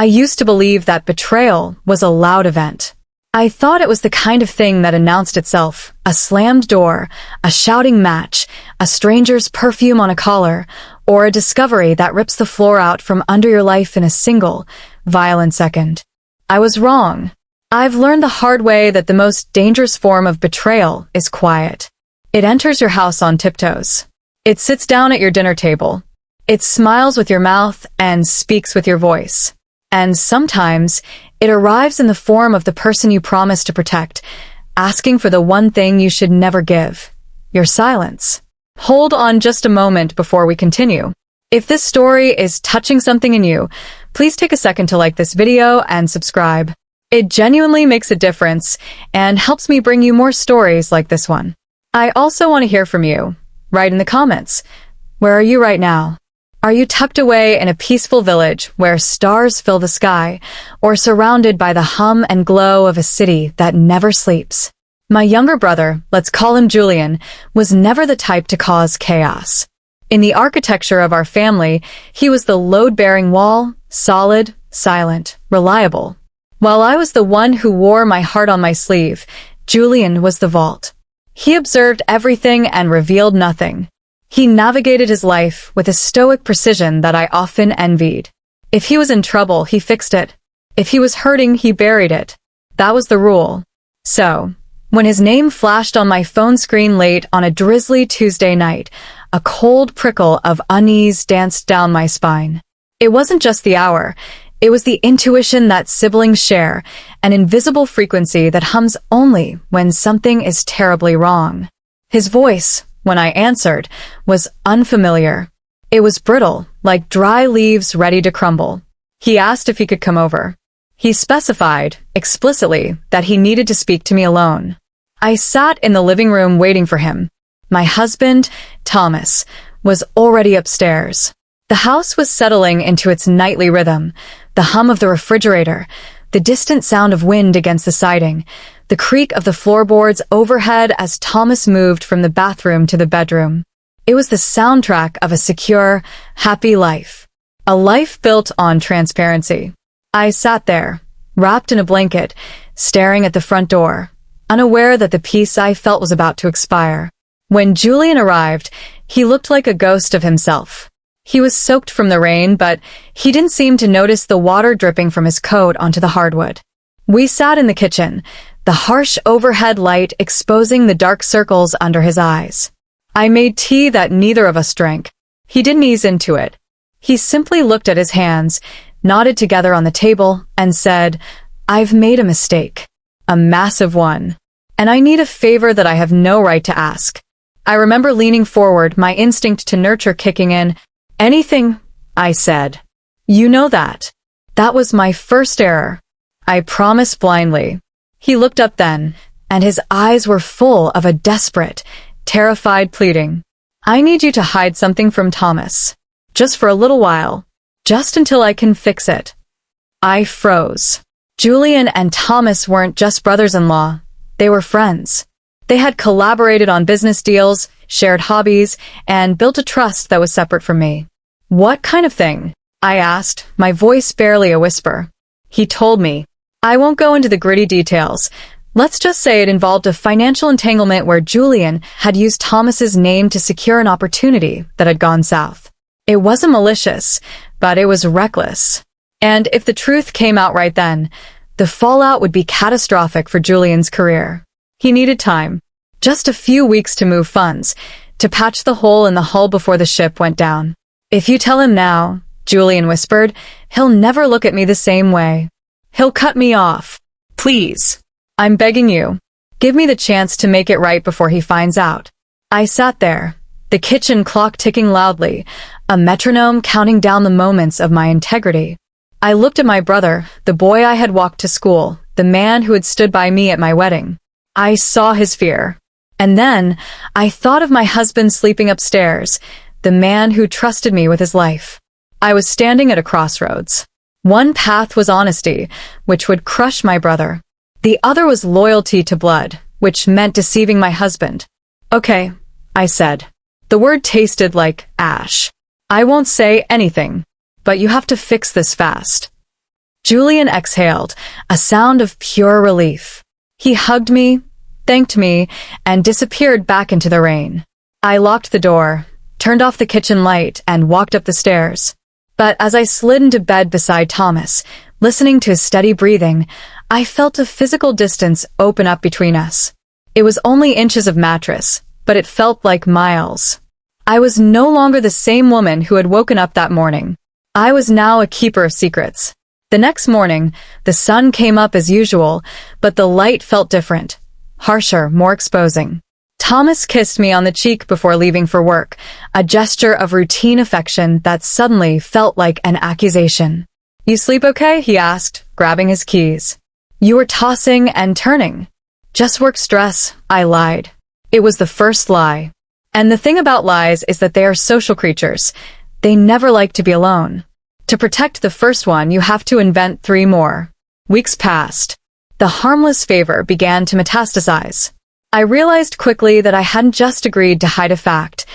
I used to believe that betrayal was a loud event. I thought it was the kind of thing that announced itself: a slammed door, a shouting match, a stranger's perfume on a collar, or a discovery that rips the floor out from under your life in a single, violent second. I was wrong. I've learned the hard way that the most dangerous form of betrayal is quiet. It enters your house on tiptoes. It sits down at your dinner table. It smiles with your mouth and speaks with your voice. And sometimes, it arrives in the form of the person you promised to protect, asking for the one thing you should never give: your silence. Hold on just a moment before we continue. If this story is touching something in you, please take a second to like this video and subscribe. It genuinely makes a difference and helps me bring you more stories like this one. I also want to hear from you. Write in the comments. Where are you right now? Are you tucked away in a peaceful village where stars fill the sky, or surrounded by the hum and glow of a city that never sleeps? My younger brother, let's call him Julian, was never the type to cause chaos. In the architecture of our family, he was the load-bearing wall, solid, silent, reliable. While I was the one who wore my heart on my sleeve, Julian was the vault. He observed everything and revealed nothing. He navigated his life with a stoic precision that I often envied. If he was in trouble, he fixed it. If he was hurting, he buried it. That was the rule. So, when his name flashed on my phone screen late on a drizzly Tuesday night, a cold prickle of unease danced down my spine. It wasn't just the hour. It was the intuition that siblings share, an invisible frequency that hums only when something is terribly wrong. His voice, when I answered, was unfamiliar. It was brittle, like dry leaves ready to crumble. He asked if he could come over. He specified, explicitly, that he needed to speak to me alone. I sat in the living room waiting for him. My husband, Thomas, was already upstairs. The house was settling into its nightly rhythm: the hum of the refrigerator, the distant sound of wind against the siding, the creak of the floorboards overhead as Thomas moved from the bathroom to the bedroom. It was the soundtrack of a secure, happy life. A life built on transparency. I sat there, wrapped in a blanket, staring at the front door, unaware that the peace I felt was about to expire. When Julian arrived, he looked like a ghost of himself. He was soaked from the rain, but he didn't seem to notice the water dripping from his coat onto the hardwood. We sat in the kitchen, the harsh overhead light exposing the dark circles under his eyes. I made tea that neither of us drank. He didn't ease into it. He simply looked at his hands, nodded together on the table, and said, "I've made a mistake. A massive one. And I need a favor that I have no right to ask." I remember leaning forward, my instinct to nurture kicking in. "Anything," I said. "You know that." That was my first error. I promised blindly. He looked up then, and his eyes were full of a desperate, terrified pleading. "I need you to hide something from Thomas. Just for a little while. Just until I can fix it." I froze. Julian and Thomas weren't just brothers-in-law. They were friends. They had collaborated on business deals, shared hobbies, and built a trust that was separate from me. "What kind of thing?" I asked, my voice barely a whisper. He told me. I won't go into the gritty details. Let's just say it involved a financial entanglement where Julian had used Thomas's name to secure an opportunity that had gone south. It wasn't malicious, but it was reckless. And if the truth came out right then, the fallout would be catastrophic for Julian's career. He needed time. Just a few weeks to move funds, to patch the hole in the hull before the ship went down. "If you tell him now," Julian whispered, "he'll never look at me the same way. He'll cut me off. Please. I'm begging you. Give me the chance to make it right before he finds out." I sat there, the kitchen clock ticking loudly, a metronome counting down the moments of my integrity. I looked at my brother, the boy I had walked to school, the man who had stood by me at my wedding. I saw his fear. And then, I thought of my husband sleeping upstairs, the man who trusted me with his life. I was standing at a crossroads. One path was honesty, which would crush my brother. The other was loyalty to blood, which meant deceiving my husband. "Okay," I said. The word tasted like ash. "I won't say anything, but you have to fix this fast." Julian exhaled, a sound of pure relief. He hugged me, thanked me, and disappeared back into the rain. I locked the door, turned off the kitchen light, and walked up the stairs. But as I slid into bed beside Thomas, listening to his steady breathing, I felt a physical distance open up between us. It was only inches of mattress, but it felt like miles. I was no longer the same woman who had woken up that morning. I was now a keeper of secrets. The next morning, the sun came up as usual, but the light felt different, harsher, more exposing. Thomas kissed me on the cheek before leaving for work, a gesture of routine affection that suddenly felt like an accusation. "You sleep okay?" he asked, grabbing his keys. "You were tossing and turning." "Just work stress," I lied. It was the first lie. And the thing about lies is that they are social creatures. They never like to be alone. To protect the first one, you have to invent 3 more. Weeks passed. The harmless favor began to metastasize. I realized quickly that I hadn't just agreed to hide a fact.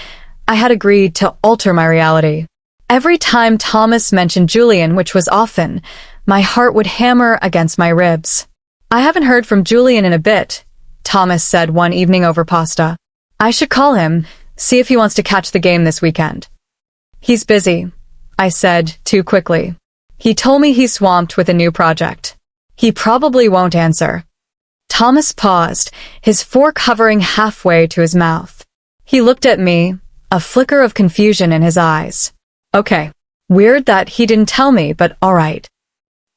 I had agreed to alter my reality. Every time Thomas mentioned Julian, which was often, my heart would hammer against my ribs. "I haven't heard from Julian in a bit," Thomas said one evening over pasta. "I should call him, see if he wants to catch the game this weekend." "He's busy," I said, too quickly. "He told me he's swamped with a new project. He probably won't answer." Thomas paused, his fork hovering halfway to his mouth. He looked at me, a flicker of confusion in his eyes. "Okay. Weird that he didn't tell me, but all right."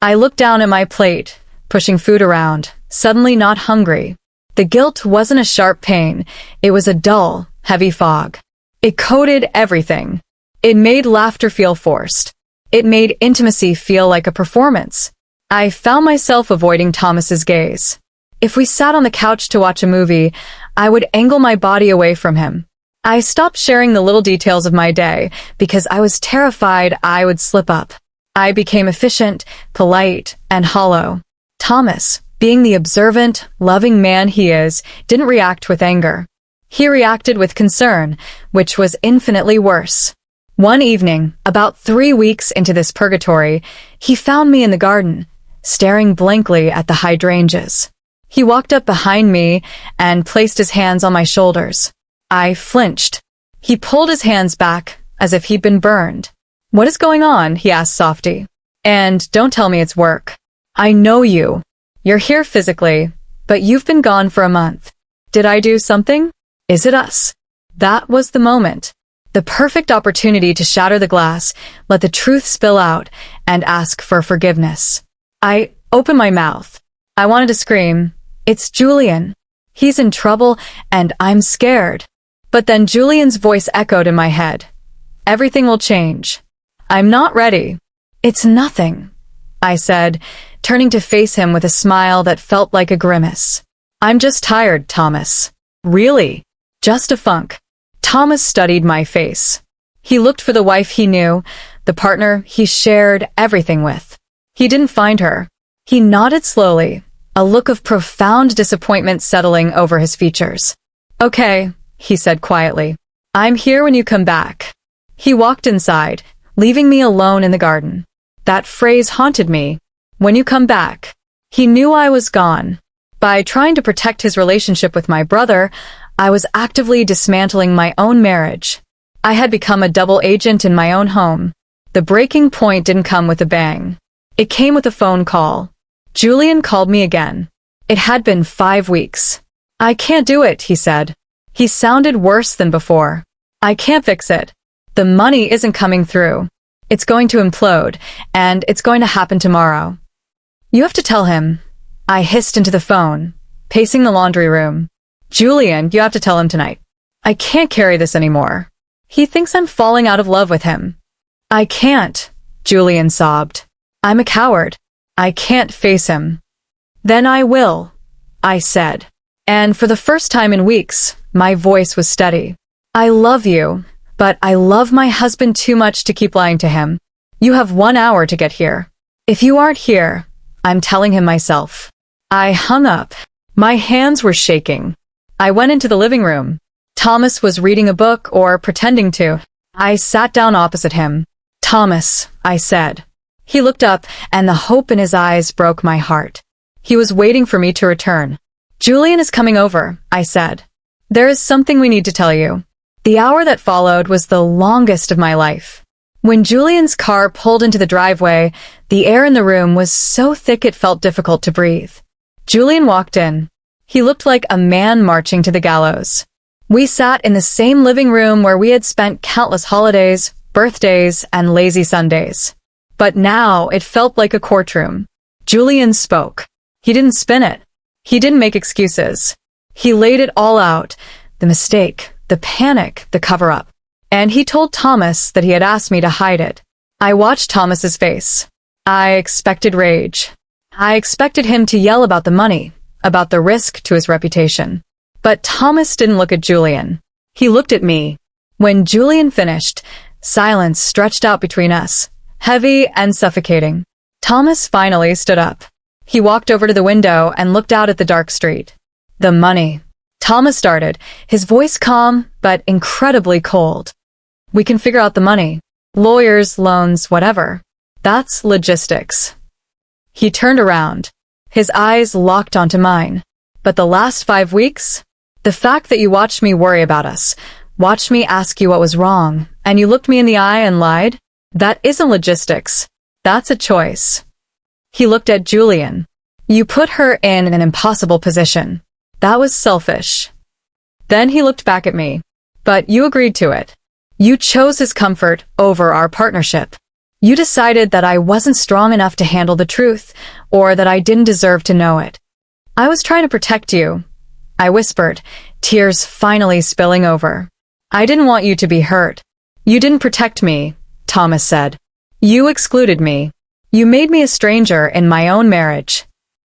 I looked down at my plate, pushing food around, suddenly not hungry. The guilt wasn't a sharp pain, it was a dull, heavy fog. It coated everything. It made laughter feel forced. It made intimacy feel like a performance. I found myself avoiding Thomas's gaze. If we sat on the couch to watch a movie, I would angle my body away from him. I stopped sharing the little details of my day because I was terrified I would slip up. I became efficient, polite, and hollow. Thomas, being the observant, loving man he is, didn't react with anger. He reacted with concern, which was infinitely worse. One evening, about 3 weeks into this purgatory, he found me in the garden, staring blankly at the hydrangeas. He walked up behind me and placed his hands on my shoulders. I flinched. He pulled his hands back, as if he'd been burned. "What is going on?" he asked softly. "And don't tell me it's work. I know you. You're here physically, but you've been gone for a month. Did I do something? Is it us?" That was the moment. The perfect opportunity to shatter the glass, let the truth spill out, and ask for forgiveness. I opened my mouth. I wanted to scream, "It's Julian. He's in trouble, and I'm scared." But then Julian's voice echoed in my head. "Everything will change." "I'm not ready." "It's nothing," I said, turning to face him with a smile that felt like a grimace. "I'm just tired, Thomas." "Really?" "Just a funk." Thomas studied my face. He looked for the wife he knew, the partner he shared everything with. He didn't find her. He nodded slowly, a look of profound disappointment settling over his features. "Okay," he said quietly. "I'm here when you come back." He walked inside, leaving me alone in the garden. That phrase haunted me. When you come back. He knew I was gone. By trying to protect his relationship with my brother, I was actively dismantling my own marriage. I had become a double agent in my own home. The breaking point didn't come with a bang. It came with a phone call. Julian called me again. It had been 5 weeks. "I can't do it," he said. He sounded worse than before. "I can't fix it. The money isn't coming through. It's going to implode, and it's going to happen tomorrow." "You have to tell him," I hissed into the phone, pacing the laundry room. "Julian, you have to tell him tonight. I can't carry this anymore. He thinks I'm falling out of love with him." "I can't," Julian sobbed. "I'm a coward. I can't face him." "Then I will," I said. And for the first time in weeks, my voice was steady. "I love you, but I love my husband too much to keep lying to him. You have 1 hour to get here. If you aren't here, I'm telling him myself." I hung up. My hands were shaking. I went into the living room. Thomas was reading a book or pretending to. I sat down opposite him. "Thomas," I said. He looked up, and the hope in his eyes broke my heart. He was waiting for me to return. "Julian is coming over," I said. "There is something we need to tell you." The hour that followed was the longest of my life. When Julian's car pulled into the driveway, the air in the room was so thick it felt difficult to breathe. Julian walked in. He looked like a man marching to the gallows. We sat in the same living room where we had spent countless holidays, birthdays, and lazy Sundays. But now it felt like a courtroom. Julian spoke. He didn't spin it. He didn't make excuses. He laid it all out. The mistake, the panic, the cover-up. And he told Thomas that he had asked me to hide it. I watched Thomas's face. I expected rage. I expected him to yell about the money, about the risk to his reputation. But Thomas didn't look at Julian. He looked at me. When Julian finished, silence stretched out between us, heavy and suffocating. Thomas finally stood up. He walked over to the window and looked out at the dark street. "The money," Thomas started, his voice calm but incredibly cold. "We can figure out the money. Lawyers, loans, whatever. That's logistics." He turned around. His eyes locked onto mine. "But the last 5 weeks? The fact that you watched me worry about us, watched me ask you what was wrong, and you looked me in the eye and lied? That isn't logistics. That's a choice." He looked at Julian. "You put her in an impossible position. That was selfish." Then he looked back at me. "But you agreed to it. You chose his comfort over our partnership. You decided that I wasn't strong enough to handle the truth, or that I didn't deserve to know it. I was trying to protect you," I whispered, tears finally spilling over. "I didn't want you to be hurt." "You didn't protect me," Thomas said. "You excluded me. You made me a stranger in my own marriage."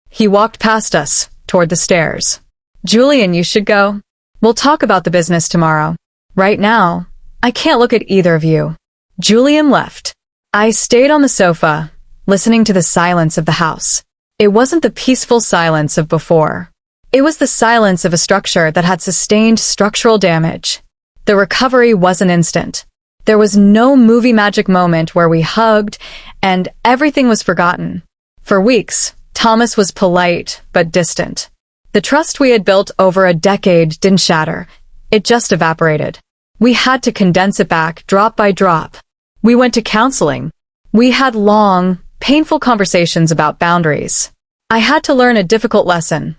He walked past us, toward the stairs. "Julian, you should go. We'll talk about the business tomorrow. Right now, I can't look at either of you." Julian left. I stayed on the sofa, listening to the silence of the house. It wasn't the peaceful silence of before. It was the silence of a structure that had sustained structural damage. The recovery wasn't instant. There was no movie magic moment where we hugged and everything was forgotten. For weeks, Thomas was polite but distant. The trust we had built over a decade didn't shatter. It just evaporated. We had to condense it back, drop by drop. We went to counseling. We had long, painful conversations about boundaries. I had to learn a difficult lesson.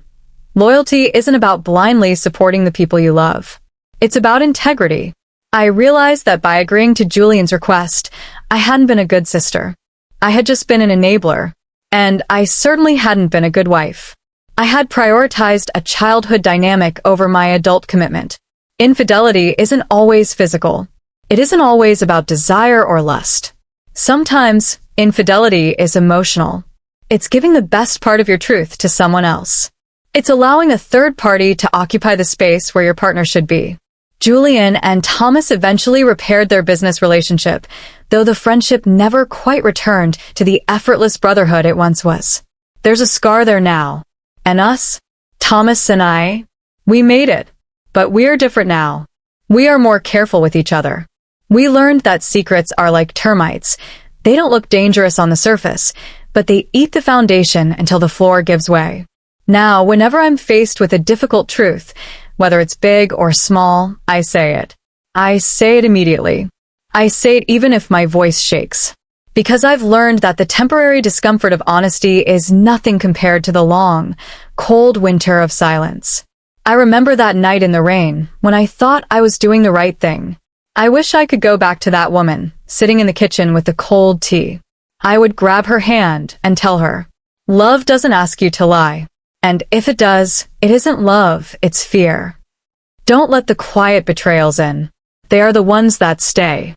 Loyalty isn't about blindly supporting the people you love. It's about integrity. I realized that by agreeing to Julian's request, I hadn't been a good sister. I had just been an enabler. And I certainly hadn't been a good wife. I had prioritized a childhood dynamic over my adult commitment. Infidelity isn't always physical. It isn't always about desire or lust. Sometimes, infidelity is emotional. It's giving the best part of your truth to someone else. It's allowing a third party to occupy the space where your partner should be. Julian and Thomas eventually repaired their business relationship, though the friendship never quite returned to the effortless brotherhood it once was. There's a scar there now. And us, Thomas and I, we made it. But we're different now. We are more careful with each other. We learned that secrets are like termites. They don't look dangerous on the surface, but they eat the foundation until the floor gives way. Now, whenever I'm faced with a difficult truth, whether it's big or small, I say it. I say it immediately. I say it even if my voice shakes. Because I've learned that the temporary discomfort of honesty is nothing compared to the long, cold winter of silence. I remember that night in the rain, when I thought I was doing the right thing. I wish I could go back to that woman, sitting in the kitchen with the cold tea. I would grab her hand and tell her, "Love doesn't ask you to lie. And if it does, it isn't love, it's fear. Don't let the quiet betrayals in. They are the ones that stay."